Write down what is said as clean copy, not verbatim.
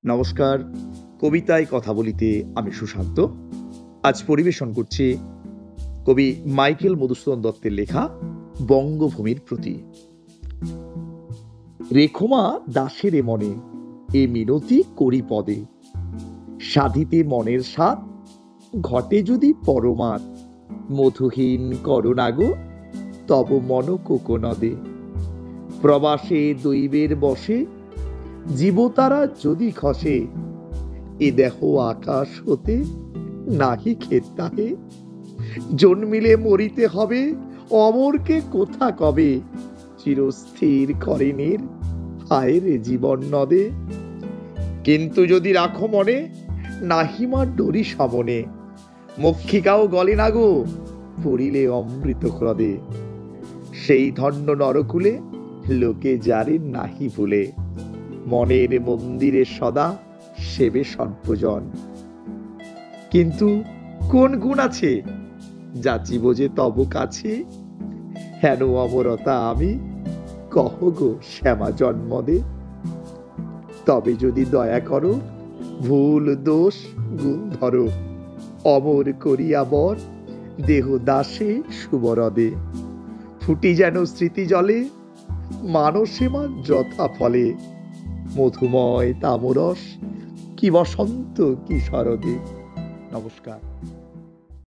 নমস্কার, কবিতায় কথা বলিতে আমি সুশান্ত। আজ পরিবেশন করছি কবি মাইকেল মধুসূদন দত্তের লেখা বঙ্গভূমির প্রতি। রেখমা দাসের মনে এ মিনতি করি পদে, সাধিতে মনের স্বাদ ঘটে যদি পরমাদ, মধুহীন করোনাগো তব মন কোকনদে। প্রবাসে দৈবের বসে জীবতারা যদি খসে, এ দেহ আকাশ হতে নাহি খেতাহে। জন্মিলে মরিতে হবে, অমরকে কোথা কবে, চিরস্থির করেনের হায় রে জীবন নদে। কিন্তু যদি রাখো মনে নাহিমা ডরি সমনে, মক্ষিকাও গলে না গো পড়িলে অমৃত হ্রদে। সেই ধন্য নরকুলে লোকে যারে নাহি ভুলে, মনের মন্দিরে সদা সেবে সর্বজন। কিন্তু কোন গুণ আছে যাচিব যে তব কাছে, হেন অমরতা আমি কহ গো শ্যামা জন্মদে। তবে যদি দয়া করো ভুল দোষ গুণ ধরো, অমর করিয়া বর দেহ দাসে সুবরদে। ফুটি যেন স্মৃতি জলে মানসে মা যথা ফলে, মধুময় তামরস কি বসন্ত কি শরদে। নমস্কার।